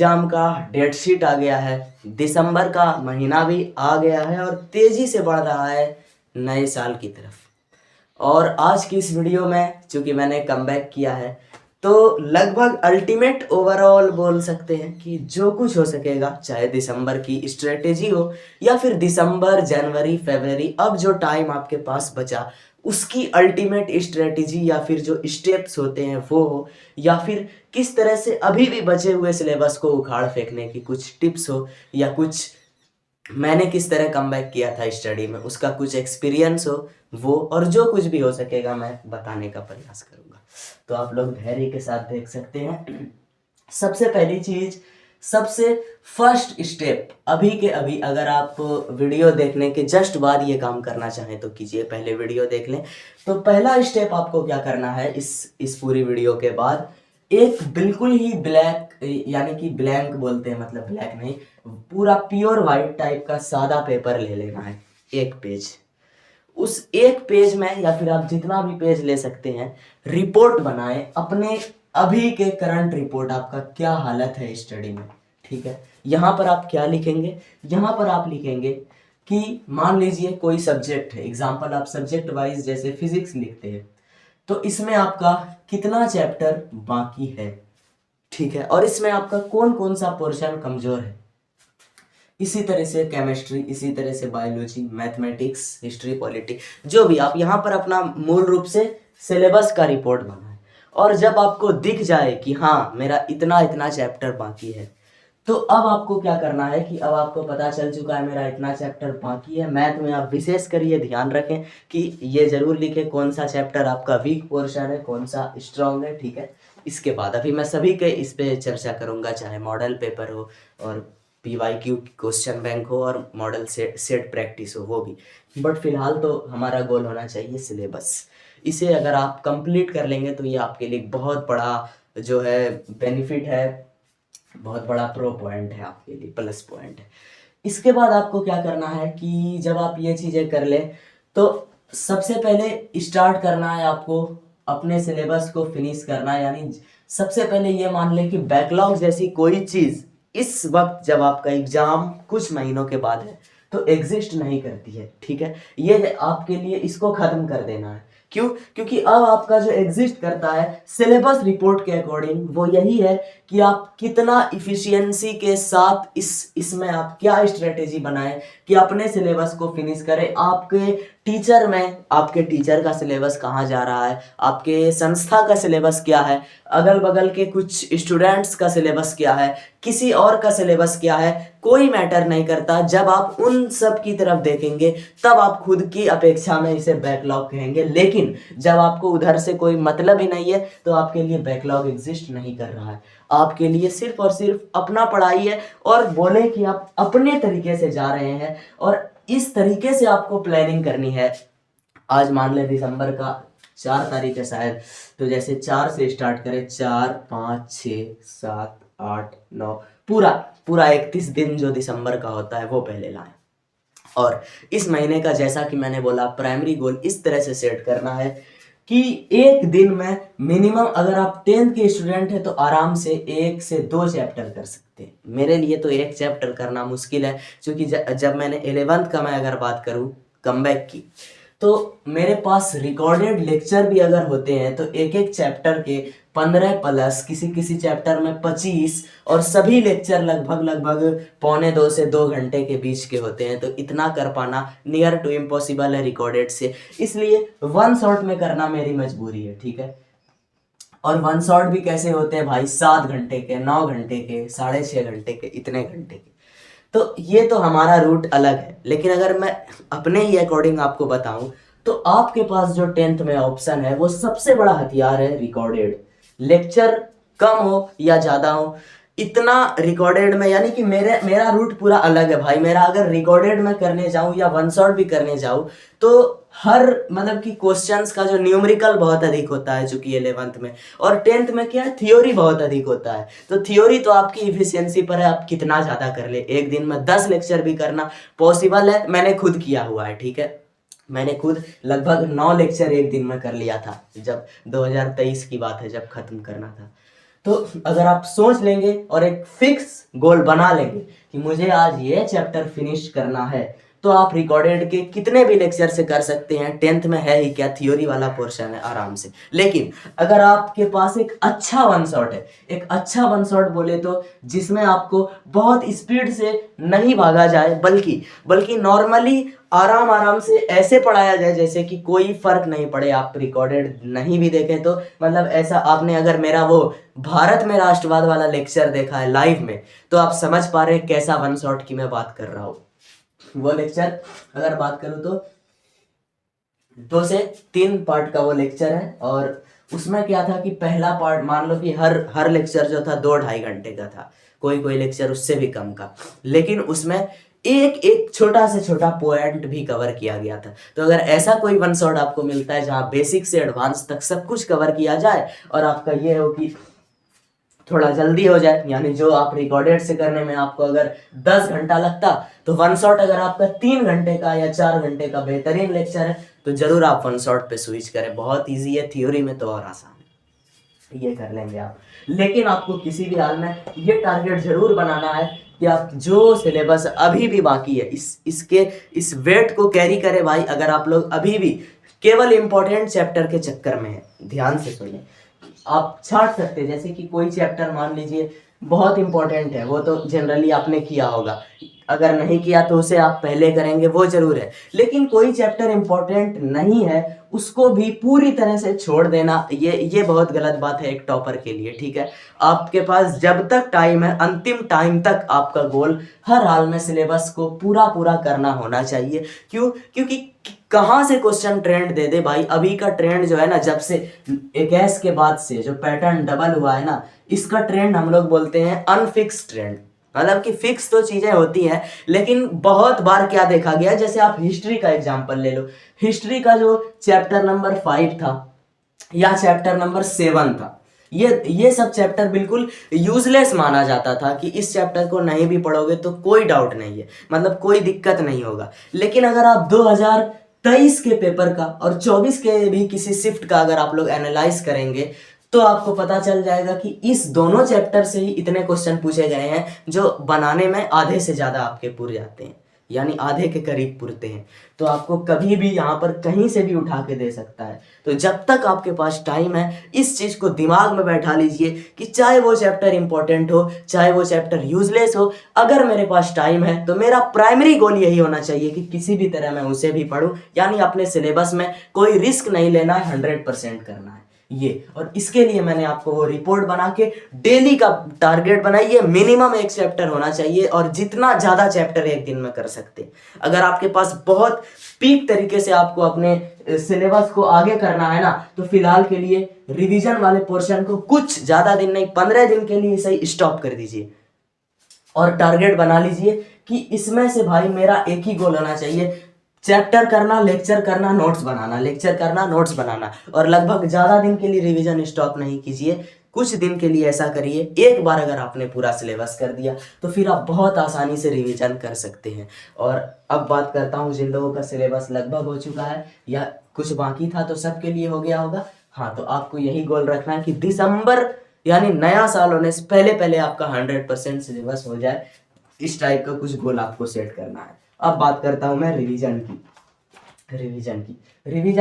Exam का date sheet आ गया है, दिसंबर का महीना भी आ गया है और तेजी से बढ़ रहा है नए साल की तरफ। और आज की इस वीडियो में चूंकि मैंने कमबैक किया है तो लगभग अल्टीमेट ओवरऑल बोल सकते हैं कि जो कुछ हो सकेगा, चाहे दिसंबर की स्ट्रेटेजी हो या फिर दिसंबर जनवरी फरवरी, अब जो टाइम आपके पास बचा उसकी अल्टीमेट स्ट्रेटेजी या फिर जो स्टेप्स होते हैं वो हो, या फिर किस तरह से अभी भी बचे हुए सिलेबस को उखाड़ फेंकने की कुछ टिप्स हो, या कुछ मैंने किस तरह कमबैक किया था स्टडी में उसका कुछ एक्सपीरियंस हो, वो और जो कुछ भी हो सकेगा मैं बताने का प्रयास करूंगा। तो आप लोग धैर्य के साथ देख सकते हैं। सबसे पहली चीज, सबसे फर्स्ट स्टेप, अभी के अभी अगर आप वीडियो देखने के जस्ट बाद ये काम करना चाहें तो कीजिए, पहले वीडियो देख लें। तो पहला स्टेप आपको क्या करना है, इस पूरी वीडियो के बाद एक बिल्कुल ही ब्लैक, यानी कि ब्लैंक बोलते हैं, मतलब ब्लैक नहीं, पूरा प्योर वाइट टाइप का सादा पेपर ले लेना है, एक पेज। उस एक पेज में या फिर आप जितना भी पेज ले सकते हैं, रिपोर्ट बनाएं अपने अभी के करंट रिपोर्ट, आपका क्या हालत है स्टडी में, ठीक है। यहाँ पर आप क्या लिखेंगे, यहाँ पर आप लिखेंगे कि मान लीजिए कोई सब्जेक्ट है, एग्जाम्पल आप सब्जेक्ट वाइज जैसे फिजिक्स लिखते हैं, तो इसमें आपका कितना चैप्टर बाकी है, ठीक है, और इसमें आपका कौन कौन सा पोर्शन कमजोर है। इसी तरह से केमिस्ट्री, इसी तरह से बायोलॉजी, मैथमेटिक्स, हिस्ट्री, पॉलिटी, जो भी आप यहाँ पर अपना मूल रूप से सिलेबस का रिपोर्ट बनाएं। और जब आपको दिख जाए कि हाँ मेरा इतना इतना चैप्टर बाकी है, तो अब आपको क्या करना है कि अब आपको पता चल चुका है मेरा इतना चैप्टर बाकी है। मैथ में आप विशेष कर ये ध्यान रखें कि ये जरूर लिखें कौन सा चैप्टर आपका वीक पोर्शन है, कौन सा स्ट्रांग है, ठीक है। इसके बाद अभी मैं सभी के इस पे चर्चा करूंगा, चाहे मॉडल पेपर हो और PYQ क्वेश्चन बैंक हो और मॉडल सेट प्रैक्टिस हो, वो भी। बट फिलहाल तो हमारा गोल होना चाहिए सिलेबस। इसे अगर आप कंप्लीट कर लेंगे तो ये आपके लिए बहुत बड़ा जो है बेनिफिट है, बहुत बड़ा प्रो पॉइंट है आपके लिए, प्लस पॉइंट है। इसके बाद आपको क्या करना है कि जब आप ये चीज़ें कर ले तो सबसे पहले स्टार्ट करना है आपको अपने सिलेबस को फिनिश करना, यानी सबसे पहले ये मान ले कि बैकलॉग जैसी कोई चीज़ इस वक्त जब आपका एग्जाम कुछ महीनों के बाद है तो एग्जिस्ट नहीं करती है, ठीक है। ये आपके लिए इसको खत्म कर देना है। क्यों? क्योंकि अब आपका जो एग्जिस्ट करता है सिलेबस रिपोर्ट के अकॉर्डिंग वो यही है कि आप कितना इफिशियंसी के साथ इसमें आप क्या स्ट्रेटेजी बनाएं कि अपने सिलेबस को फिनिश करें। आपके टीचर में, आपके टीचर का सिलेबस कहाँ जा रहा है, आपके संस्था का सिलेबस क्या है, अगल बगल के कुछ स्टूडेंट्स का सिलेबस क्या है, किसी और का सिलेबस क्या है, कोई मैटर नहीं करता। जब आप उन सब की तरफ देखेंगे तब आप खुद की अपेक्षा में इसे बैकलॉग कहेंगे, लेकिन जब आपको उधर से कोई मतलब ही नहीं है तो आपके लिए बैकलॉग एग्जिस्ट नहीं कर रहा है। आपके लिए सिर्फ और सिर्फ अपना पढ़ाई है और बोले कि आप अपने तरीके से जा रहे हैं और इस तरीके से आपको प्लानिंग करनी है। आज मान ले दिसंबर का 4 तारीख है शायद, तो जैसे 4 से स्टार्ट करें, 4, 5, 6, 7, 8, 9, पूरा 31 दिन जो दिसंबर का होता है वो पहले लाएं। और इस महीने का जैसा कि मैंने बोला प्राइमरी गोल इस तरह से सेट करना है कि एक दिन में मिनिमम, अगर आप 10th के स्टूडेंट हैं तो आराम से 1 से 2 चैप्टर कर सकते हैं। मेरे लिए तो 1 चैप्टर करना मुश्किल है, क्योंकि जब मैंने 11th का मैं अगर बात करूं कमबैक की, तो मेरे पास रिकॉर्डेड लेक्चर भी अगर होते हैं तो एक एक चैप्टर के 15 प्लस, किसी किसी चैप्टर में 25, और सभी लेक्चर लगभग 1.25 से 2 घंटे के बीच के होते हैं। तो इतना कर पाना नियर टू इम्पॉसिबल है रिकॉर्डेड से, इसलिए वन शॉट में करना मेरी मजबूरी है, ठीक है। और वन शॉट भी कैसे होते हैं भाई, 7 घंटे के, 9 घंटे के, 6.5 घंटे के, इतने घंटे के। तो ये तो हमारा रूट अलग है, लेकिन अगर मैं अपने ही अकॉर्डिंग आपको बताऊं तो आपके पास जो 10th में ऑप्शन है वो सबसे बड़ा हथियार है रिकॉर्डेड। लेक्चर कम हो या ज्यादा हो, इतना रिकॉर्डेड में, यानी कि मेरा रूट पूरा अलग है भाई। मेरा अगर रिकॉर्डेड में करने जाऊं या वन शॉट भी करने जाऊं तो हर मतलब कि क्वेश्चंस का जो न्यूमेरिकल बहुत अधिक होता है, चूंकि 11th में, और 10th में क्या है, थियोरी बहुत अधिक होता है। तो थियोरी तो आपकी इफिशियंसी पर है, आप कितना ज्यादा कर ले। एक दिन में 10 लेक्चर भी करना पॉसिबल है, मैंने खुद किया हुआ है, ठीक है। मैंने खुद लगभग 9 लेक्चर एक दिन में कर लिया था, जब 2023 की बात है, जब खत्म करना था। तो अगर आप सोच लेंगे और एक फिक्स गोल बना लेंगे कि मुझे आज ये चैप्टर फिनिश करना है, तो आप रिकॉर्डेड के कितने भी लेक्चर से कर सकते हैं। 10th में है ही क्या, थ्योरी वाला पोर्शन है आराम से। लेकिन अगर आपके पास एक अच्छा वन शॉट है, एक अच्छा वन शॉट बोले तो जिसमें आपको बहुत स्पीड से नहीं भागा जाए, बल्कि नॉर्मली आराम आराम से ऐसे पढ़ाया जाए जैसे कि कोई फर्क नहीं पड़े। आप रिकॉर्डेड नहीं भी देखें तो मतलब ऐसा, आपने अगर मेरा वो भारत में राष्ट्रवाद वाला लेक्चर देखा है लाइव में, तो आप समझ पा रहे हैं कैसा वन शॉट की मैं बात कर रहा हूँ। वो लेक्चर अगर बात करूं तो 2 से 3 पार्ट का वो लेक्चर है, और उसमें क्या था कि पहला पार्ट मान लो कि हर लेक्चर जो था 2-2.5 घंटे का था, कोई लेक्चर उससे भी कम का, लेकिन उसमें एक छोटा से छोटा पॉइंट भी कवर किया गया था। तो अगर ऐसा कोई वन शॉट आपको मिलता है जहां बेसिक से एडवांस तक सब कुछ कवर किया जाए और आपका ये हो कि थोड़ा जल्दी हो जाए, यानी जो आप रिकॉर्डेड से करने में आपको अगर 10 घंटा लगता, तो वन शॉट अगर आपका 3 घंटे का या 4 घंटे का बेहतरीन लेक्चर है, तो जरूर आप वन शॉट पे स्विच करें। बहुत इजी है, थ्योरी में तो और आसान है, ये कर लेंगे आप। लेकिन आपको किसी भी हाल में ये टारगेट जरूर बनाना है कि आप जो सिलेबस अभी भी बाकी है इस वेट को कैरी करें भाई। अगर आप लोग अभी भी केवल इंपॉर्टेंट चैप्टर के चक्कर में है, ध्यान से सुनिए, आप छाट सकते हैं। जैसे कि कोई चैप्टर मान लीजिए बहुत इंपॉर्टेंट है, वो तो जनरली आपने किया होगा, अगर नहीं किया तो उसे आप पहले करेंगे, वो जरूर है। लेकिन कोई चैप्टर इंपॉर्टेंट नहीं है, उसको भी पूरी तरह से छोड़ देना, ये बहुत गलत बात है एक टॉपर के लिए, ठीक है। आपके पास जब तक टाइम है, अंतिम टाइम तक आपका गोल हर हाल में सिलेबस को पूरा करना होना चाहिए। क्योंकि कहाँ से क्वेश्चन ट्रेंड दे दे भाई। अभी का ट्रेंड जो है ना, जब से 21 के बाद से जो पैटर्न डबल हुआ है ना, इसका ट्रेंड हम लोग बोलते हैं अनफिक्स ट्रेंड। मतलब कि फिक्स तो चीजें होती हैं, लेकिन बहुत बार क्या देखा गया, जैसे आप हिस्ट्री का एग्जांपल ले लो। हिस्ट्री का जो चैप्टर नंबर 5 था या चैप्टर नंबर 7 था, ये सब चैप्टर बिल्कुल यूजलेस माना जाता था कि इस चैप्टर को नहीं भी पढ़ोगे तो कोई डाउट नहीं है, मतलब कोई दिक्कत नहीं होगा। लेकिन अगर आप 2023 के पेपर का और 24 के भी किसी शिफ्ट का अगर आप लोग एनालाइज करेंगे, तो आपको पता चल जाएगा कि इस दोनों चैप्टर से ही इतने क्वेश्चन पूछे गए हैं जो बनाने में आधे से ज्यादा आपके पुर जाते हैं, यानी आधे के करीब पुरते हैं। तो आपको कभी भी यहाँ पर कहीं से भी उठा के दे सकता है। तो जब तक आपके पास टाइम है, इस चीज को दिमाग में बैठा लीजिए कि चाहे वो चैप्टर इंपॉर्टेंट हो, चाहे वो चैप्टर यूजलेस हो, अगर मेरे पास टाइम है तो मेरा प्राइमरी गोल यही होना चाहिए कि किसी भी तरह मैं उसे भी पढूं, यानी अपने सिलेबस में कोई रिस्क नहीं लेना है, 100% करना है ये। और इसके लिए मैंने आपको वो रिपोर्ट बना के डेली का टारगेट बनाइए, मिनिमम 1 चैप्टर होना चाहिए, और जितना ज्यादा चैप्टर एक दिन में कर सकते। अगर आपके पास बहुत पीक तरीके से आपको अपने सिलेबस को आगे करना है ना, तो फिलहाल के लिए रिवीजन वाले पोर्शन को कुछ ज्यादा दिन नहीं, 15 दिन के लिए सही स्टॉप कर दीजिए और टारगेट बना लीजिए कि इसमें से भाई मेरा एक ही गोल होना चाहिए, चैप्टर करना, लेक्चर करना, नोट्स बनाना, लेक्चर करना, नोट्स बनाना। और लगभग ज्यादा दिन के लिए रिवीजन स्टॉप नहीं कीजिए, कुछ दिन के लिए ऐसा करिए। एक बार अगर आपने पूरा सिलेबस कर दिया तो फिर आप बहुत आसानी से रिवीजन कर सकते हैं। और अब बात करता हूँ जिन लोगों का सिलेबस लगभग हो चुका है या कुछ बाकी था, तो सबके लिए हो गया होगा। हाँ, तो आपको यही गोल रखना है कि दिसंबर यानी नया साल होने से पहले आपका 100% सिलेबस हो जाए। इस टाइप का कुछ गोल आपको सेट करना है। अब बात करता हूं मैं रिवीजन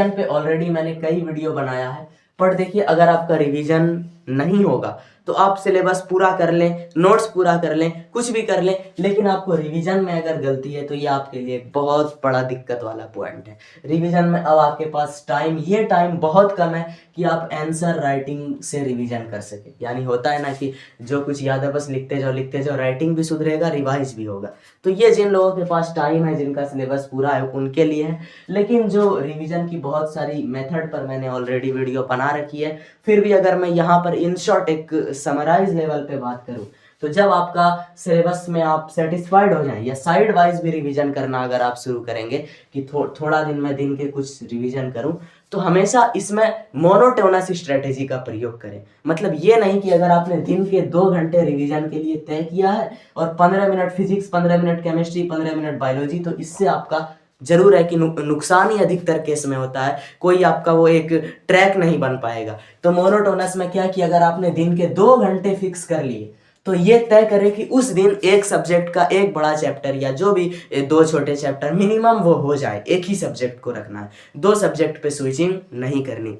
पे ऑलरेडी मैंने कई वीडियो बनाया है, पर देखिए अगर आपका रिवीजन नहीं होगा तो आप सिलेबस पूरा कर लें, नोट्स पूरा कर लें, कुछ भी कर लें, लेकिन आपको रिवीजन में अगर गलती है तो ये आपके लिए बहुत बड़ा दिक्कत वाला पॉइंट है। रिवीजन में अब आपके पास टाइम बहुत कम है कि आप आंसर राइटिंग से रिवीजन कर सके। यानी होता है ना कि जो कुछ याद है बस लिखते जाओ, राइटिंग भी सुधरेगा, रिवाइज भी होगा। तो ये जिन लोगों के पास टाइम है, जिनका सिलेबस पूरा है, उनके लिए है। लेकिन जो रिवीजन की बहुत सारी मेथड पर मैंने ऑलरेडी वीडियो बना रखी है, फिर भी अगर मैं यहाँ पर इन शॉर्ट एक समराइज लेवल पे बात करूँ, तो जब आपका सिलेबस में आप सेटिस्फाइड हो जाएं या साइड वाइज भी रिवीजन करना अगर आप शुरू करेंगे कि थोड़ा दिन में दिन के कुछ रिवीजन करूं, तो हमेशा इसमें मोनोटोनस स्ट्रेटेजी का प्रयोग करें। मतलब ये नहीं कि अगर आपने दिन के 2 घंटे रिवीजन के लिए तय किया है और 15 minute physics, 15 minute chemistry, 15 minute biology, तो इससे आपका जरूर है कि नुकसान ही अधिकतर केस में होता है, कोई आपका वो एक ट्रैक नहीं बन पाएगा। तो मोनोटोनस में क्या कि अगर आपने दिन के 2 घंटे फिक्स कर लिए तो ये तय करें कि उस दिन एक सब्जेक्ट का एक बड़ा चैप्टर या जो भी 2 छोटे चैप्टर मिनिमम वो हो जाए, एक ही सब्जेक्ट को रखना है, 2 सब्जेक्ट पे स्विचिंग नहीं करनी।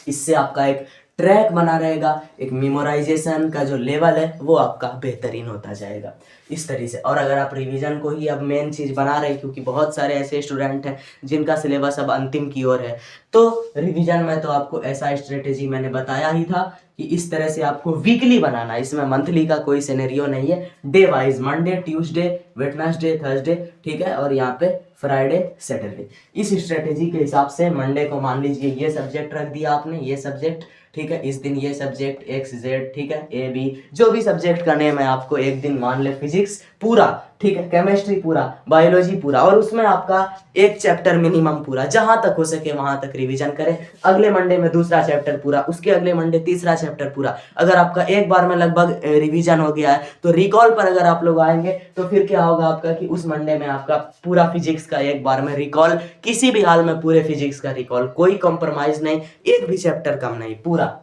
इससे आपका एक ट्रैक बना रहेगा, एक मेमोराइजेशन का जो लेवल है वो आपका बेहतरीन होता जाएगा इस तरीके से। और अगर आप रिवीजन को ही अब मेन चीज़ बना रहे, क्योंकि बहुत सारे ऐसे स्टूडेंट हैं जिनका सिलेबस अब अंतिम की ओर है, तो रिवीजन में तो आपको ऐसा स्ट्रेटेजी मैंने बताया ही था कि इस तरह से आपको वीकली बनाना है। इसमें मंथली का कोई सिनेरियो नहीं है, day wise, Monday, Tuesday, Wednesday, Thursday, ठीक है, और यहाँ पे फ्राइडे, सैटरडे। इस स्ट्रेटेजी के हिसाब से मंडे को मान लीजिए ये सब्जेक्ट रख दिया आपने, ये सब्जेक्ट, ठीक है, इस दिन ये सब्जेक्ट एक्स जेड, ठीक है, ए बी, जो भी सब्जेक्ट का नेम है आपको एक दिन मान ले फिजिक्स पूरा, ठीक है, केमिस्ट्री पूरा, बायोलॉजी पूरा, और उसमें आपका एक चैप्टर मिनिमम पूरा, जहां तक हो सके वहां तक रिवीजन करें। अगले मंडे में दूसरा चैप्टर पूरा, उसके अगले मंडे तीसरा चैप्टर पूरा। अगर आपका एक बार में लगभग रिवीजन हो गया है तो रिकॉल पर अगर आप लोग आएंगे तो फिर क्या होगा आपका कि उस मंडे में आपका पूरा फिजिक्स का एक बार में रिकॉल, किसी भी हाल में पूरे फिजिक्स का रिकॉल, कोई कॉम्प्रोमाइज नहीं, एक भी चैप्टर कम नहीं, पूरा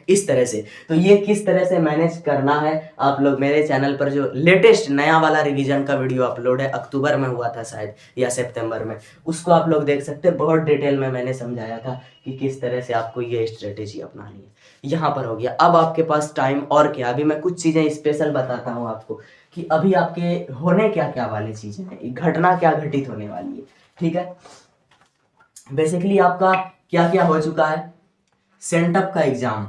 इस तरह से। तो ये किस तरह से मैनेज करना है, आप लोग मेरे चैनल पर जो लेटेस्ट नया वाला रिवीजन का वीडियो अपलोड है, अक्टूबर में हुआ था शायद या सितंबर में, उसको आप लोग देख सकते हैं। बहुत डिटेल में मैंने समझाया था कि किस तरह से आपको ये स्ट्रेटेजी अपनानी है। यहाँ पर हो गया। अब आपके पास टाइम और क्या, अभी मैं कुछ चीज़ें स्पेशल बताता हूँ आपको कि अभी आपके होने क्या क्या वाली चीज़ें हैं, घटना क्या घटित होने वाली है, ठीक है। बेसिकली आपका क्या क्या हो चुका है, सेंटअप का एग्जाम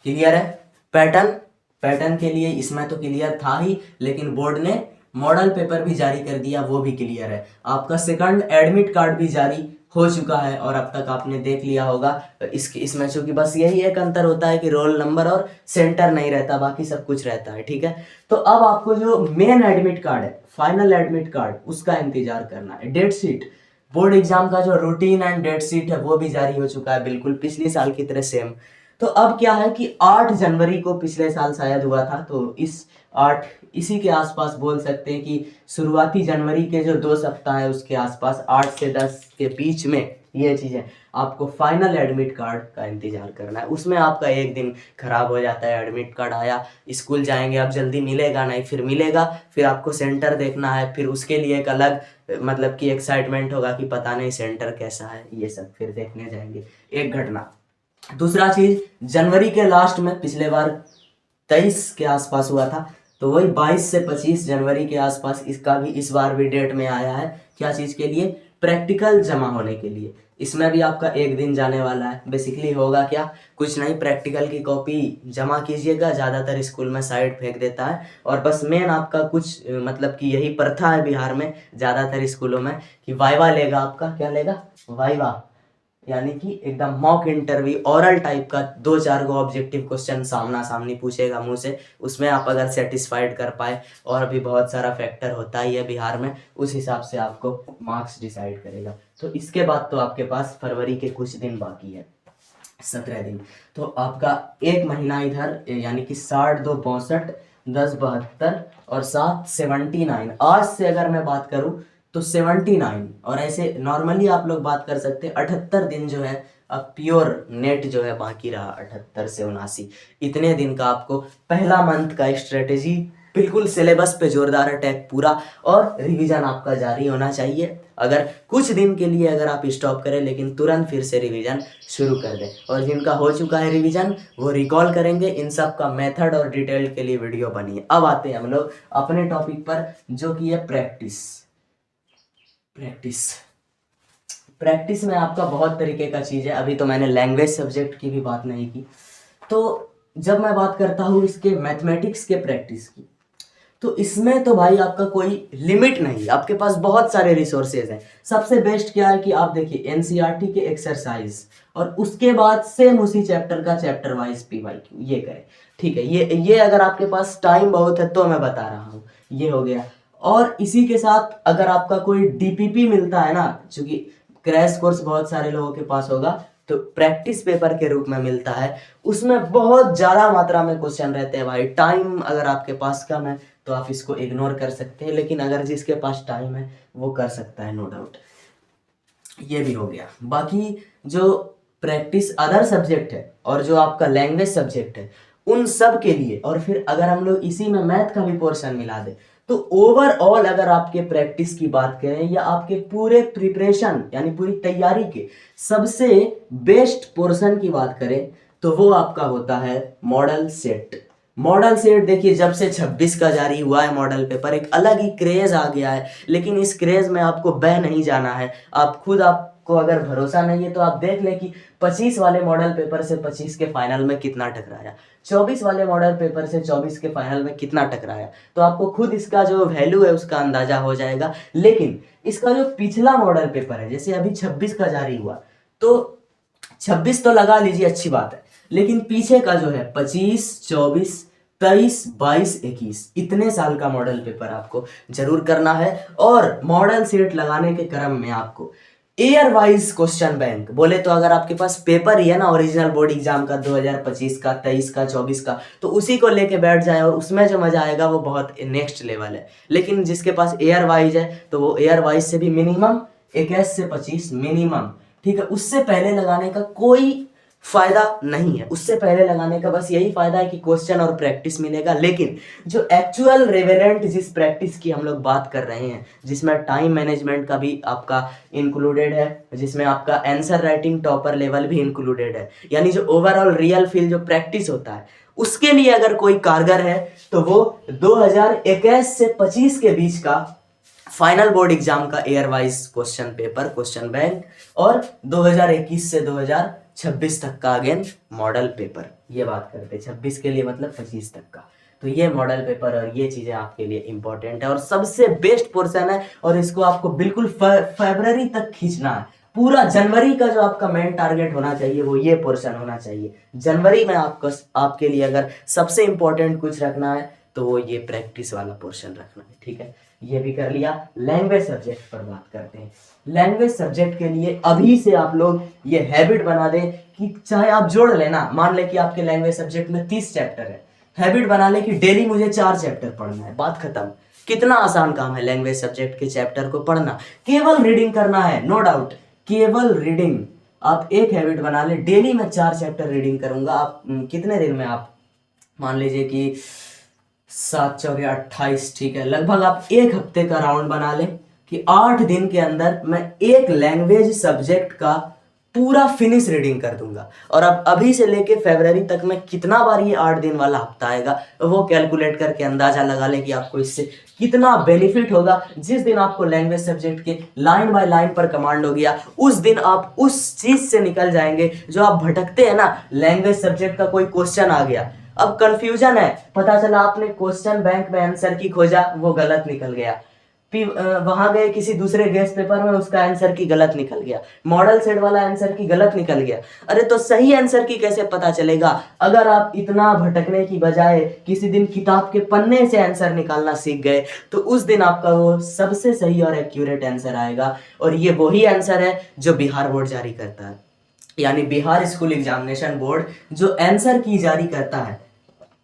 क्लियर है, पैटर्न के लिए इसमें तो क्लियर था ही, लेकिन बोर्ड ने मॉडल पेपर भी जारी कर दिया, वो भी क्लियर है। आपका सेकंड एडमिट कार्ड भी जारी हो चुका है और अब तक आपने देख लिया होगा। इसमें चूंकि बस यही एक अंतर होता है कि रोल नंबर और सेंटर नहीं रहता, बाकी सब कुछ रहता है, ठीक है। तो अब आपको जो मेन एडमिट कार्ड है, फाइनल एडमिट कार्ड, उसका इंतजार करना है। डेट शीट, बोर्ड एग्जाम का जो रूटीन एंड डेट शीट है वो भी जारी हो चुका है, बिल्कुल पिछले साल की तरह सेम। तो अब क्या है कि 8 जनवरी को पिछले साल शायद हुआ था, तो इसी के आसपास बोल सकते हैं कि शुरुआती जनवरी के जो 2 सप्ताह है उसके आसपास 8 से 10 के बीच में ये चीज़ें आपको फाइनल एडमिट कार्ड का इंतजार करना है। उसमें आपका एक दिन खराब हो जाता है, एडमिट कार्ड आया, स्कूल जाएंगे, अब जल्दी मिलेगा नहीं, फिर मिलेगा, फिर आपको सेंटर देखना है, फिर उसके लिए एक अलग मतलब कि एक्साइटमेंट होगा कि पता नहीं सेंटर कैसा है, ये सब फिर देखने जाएंगे, एक घटना। दूसरा चीज, जनवरी के लास्ट में पिछले बार 23 के आसपास हुआ था, तो वही 22 से 25 जनवरी के आसपास इसका भी इस बार भी डेट में आया है। क्या चीज के लिए, प्रैक्टिकल जमा होने के लिए। इसमें भी आपका एक दिन जाने वाला है। बेसिकली होगा क्या, कुछ नहीं, प्रैक्टिकल की कॉपी जमा कीजिएगा, ज़्यादातर स्कूल में साइड फेंक देता है, और बस मेन आपका कुछ मतलब कि यही प्रथा है बिहार में ज़्यादातर स्कूलों में कि वाइवा लेगा, आपका क्या लेगा, वाइवा, यानी कि एकदम मॉक इंटरव्यू, ओरल टाइप का 2-4 गो ऑब्जेक्टिव क्वेश्चन सामना सामनी पूछेगा मुंह से, उसमें आप अगर सेटिस्फाइड कर पाए, और भी बहुत सारा फैक्टर होता ही है बिहार में, उस हिसाब से आपको मार्क्स डिसाइड करेगा। तो इसके बाद तो आपके पास फरवरी के कुछ दिन बाकी है, 17 दिन। तो आपका एक महीना इधर, यानी कि 60, 2, 62, 10, 72 और 7, 79। आज से अगर मैं बात करूं तो 79, और ऐसे नॉर्मली आप लोग बात कर सकते हैं 78 दिन जो है अब प्योर नेट जो है बाकी रहा, 78 से 79, इतने दिन का आपको पहला मंथ का स्ट्रेटेजी, बिल्कुल सिलेबस पे जोरदार अटैक पूरा, और रिवीजन आपका जारी होना चाहिए। अगर कुछ दिन के लिए अगर आप स्टॉप करें, लेकिन तुरंत फिर से रिवीजन शुरू कर दें, और जिनका हो चुका है रिवीजन वो रिकॉल करेंगे। इन सब का मेथड और डिटेल के लिए वीडियो बनी है। अब आते हैं हम लोग अपने टॉपिक पर, जो कि है प्रैक्टिस में आपका बहुत तरीके का चीज़ है। अभी तो मैंने लैंग्वेज सब्जेक्ट की भी बात नहीं की, तो जब मैं बात करता हूँ इसके मैथमेटिक्स के प्रैक्टिस की, तो इसमें तो भाई आपका कोई लिमिट नहीं, आपके पास बहुत सारे रिसोर्सेज हैं। सबसे बेस्ट क्या है कि आप देखिए एनसीईआरटी के एक्सरसाइज, और उसके बाद सेम उसी चैप्टर का चैप्टर वाइज पीवाईक्यू ये करें, ठीक है। ये अगर आपके पास टाइम बहुत है तो मैं बता रहा हूँ, ये हो गया। और इसी के साथ अगर आपका कोई डीपीपी मिलता है ना, चूंकि क्रैश कोर्स बहुत सारे लोगों के पास होगा, तो प्रैक्टिस पेपर के रूप में मिलता है, उसमें बहुत ज़्यादा मात्रा में क्वेश्चन रहते हैं भाई। टाइम अगर आपके पास कम है तो आप इसको इग्नोर कर सकते हैं, लेकिन अगर जिसके पास टाइम है वो कर सकता है, नो डाउट। ये भी हो गया। बाकी जो प्रैक्टिस अदर सब्जेक्ट है और जो आपका लैंग्वेज सब्जेक्ट है उन सब के लिए, और फिर अगर हम लोग इसी में मैथ का भी पोर्शन मिला दे, तो ओवरऑल अगर आपके प्रैक्टिस की बात करें या आपके पूरे प्रिपरेशन यानी पूरी तैयारी के सबसे बेस्ट पोर्शन की बात करें, तो वो आपका होता है मॉडल सेट। मॉडल सेट देखिए, जब से 26 का जारी हुआ है मॉडल पेपर, एक अलग ही क्रेज आ गया है, लेकिन इस क्रेज में आपको बह नहीं जाना है। आप खुद, आपको अगर भरोसा नहीं है तो आप देख लें कि 25 वाले मॉडल पेपर से 25 के फाइनल में कितना टकराया, 24 वाले मॉडल पेपर से 24 के फाइनल में कितना टकराया, तो आपको खुद इसका जो वैल्यू है उसका अंदाजा हो जाएगा। लेकिन इसका जो पिछला मॉडल पेपर है, जैसे अभी 26 का जारी हुआ, तो 26 तो लगा लीजिए, अच्छी बात है, लेकिन पीछे का जो है 25, 24, 23, 22, 21, इतने साल का मॉडल पेपर आपको जरूर करना है। और मॉडल सेट लगाने के क्रम में आपको ईयर वाइज क्वेश्चन बैंक, बोले तो अगर आपके पास पेपर ही है ना ओरिजिनल बोर्ड एग्जाम का 2025 का, 23 का, 24 का, तो उसी को लेके बैठ जाए और उसमें जो मजा आएगा वो बहुत नेक्स्ट लेवल है। लेकिन जिसके पास ईयर वाइज है तो वो ईयर वाइज से भी मिनिमम 21 से 25 मिनिमम, ठीक है, उससे पहले लगाने का कोई फायदा नहीं है। उससे पहले लगाने का बस यही फायदा है कि क्वेश्चन और प्रैक्टिस मिलेगा। लेकिन जो एक्चुअल रेवेलेंट जिस प्रैक्टिस की हम लोग बात कर रहे हैं, जिसमें टाइम मैनेजमेंट का भी आपका इंक्लूडेड है, जिसमें आपका आंसर राइटिंग टॉपर लेवल भी इंक्लूडेड है, यानी जो ओवरऑल रियल फील जो प्रैक्टिस होता है, उसके लिए अगर कोई कारगर है तो वो 2021 से 25 के बीच का फाइनल बोर्ड एग्जाम का year wise question paper, question bank, और 2021 से 2026 तक का अगेन मॉडल पेपर, ये बात करते हैं 26 के लिए मतलब 25 तक का। तो ये मॉडल पेपर और ये चीजें आपके लिए इंपॉर्टेंट है और सबसे बेस्ट पोर्शन है, और इसको आपको बिल्कुल फरवरी तक खींचना है। पूरा जनवरी का जो आपका मेन टारगेट होना चाहिए वो ये पोर्शन होना चाहिए। जनवरी में आपको, आपके लिए अगर सबसे इंपॉर्टेंट कुछ रखना है तो वो ये प्रैक्टिस वाला पोर्शन रखना है, ठीक है। ये भी कर लिया। लैंग्वेज सब्जेक्ट पर बात करते हैं। लैंग्वेज सब्जेक्ट के लिए अभी से आप लोग ये हैबिट बना दें कि चाहे आप जोड़ लेना, मान ले कि आपके लैंग्वेज सब्जेक्ट में 30 चैप्टर है, हैबिट बना ले कि डेली मुझे 4 चैप्टर पढ़ना है, बात खत्म। कितना आसान काम है लैंग्वेज सब्जेक्ट के चैप्टर को पढ़ना, केवल रीडिंग करना है, नो डाउट, केवल रीडिंग। आप एक हैबिट बना ले, डेली मैं 4 चैप्टर रीडिंग करूंगा। आप कितने दिन में, आप मान लीजिए कि 7 चौके 28, ठीक है, लगभग आप एक हफ्ते का राउंड बना लें कि 8 दिन के अंदर मैं एक लैंग्वेज सब्जेक्ट का पूरा फिनिश रीडिंग कर दूंगा। और अब अभी से लेके फरवरी तक में कितना बार ये 8 दिन वाला हफ्ता आएगा वो कैलकुलेट करके अंदाजा लगा लें कि आपको इससे कितना बेनिफिट होगा। जिस दिन आपको लैंग्वेज सब्जेक्ट के लाइन बाय लाइन पर कमांड हो गया, उस दिन आप उस चीज से निकल जाएंगे जो आप भटकते हैं ना। लैंग्वेज सब्जेक्ट का कोई क्वेश्चन आ गया, अब कंफ्यूजन है, पता चला आपने क्वेश्चन बैंक में आंसर की खोजा, वो गलत निकल गया, वहां गए किसी दूसरे गेस्ट पेपर में, उसका आंसर की गलत निकल गया, मॉडल सेट वाला आंसर की गलत निकल गया। अरे तो सही आंसर की कैसे पता चलेगा? अगर आप इतना भटकने की बजाय किसी दिन किताब के पन्ने से आंसर निकालना सीख गए तो उस दिन आपका वो सबसे सही और एक्यूरेट आंसर आएगा। और ये वही आंसर है जो बिहार बोर्ड जारी करता है, यानी बिहार स्कूल एग्जामिनेशन बोर्ड जो आंसर की जारी करता है,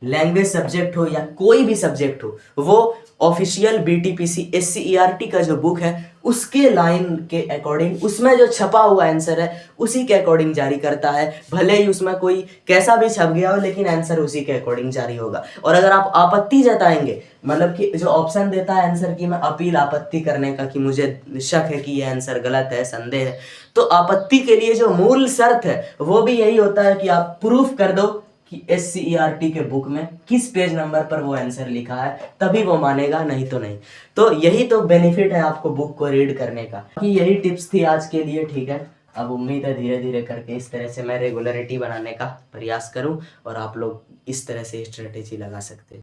लैंग्वेज सब्जेक्ट हो या कोई भी सब्जेक्ट हो, वो ऑफिशियल बीटीपीसी एससीईआरटी का जो बुक है उसके लाइन के अकॉर्डिंग, उसमें जो छपा हुआ आंसर है उसी के अकॉर्डिंग जारी करता है। भले ही उसमें कोई कैसा भी छप गया हो, लेकिन आंसर उसी के अकॉर्डिंग जारी होगा। और अगर आप आपत्ति जताएंगे, मतलब कि जो ऑप्शन देता है आंसर की मैं अपील, आपत्ति करने का कि मुझे शक है कि ये आंसर गलत है, संदेह है, तो आपत्ति के लिए जो मूल शर्त है वो भी यही होता है कि आप प्रूफ कर दो कि एससीईआरटी के बुक में किस पेज नंबर पर वो आंसर लिखा है, तभी वो मानेगा, नहीं तो नहीं। तो यही तो बेनिफिट है आपको बुक को रीड करने का। कि यही टिप्स थी आज के लिए, ठीक है। अब उम्मीद है धीरे धीरे करके इस तरह से मैं रेगुलरिटी बनाने का प्रयास करूं और आप लोग इस तरह से स्ट्रेटेजी लगा सकते हैं।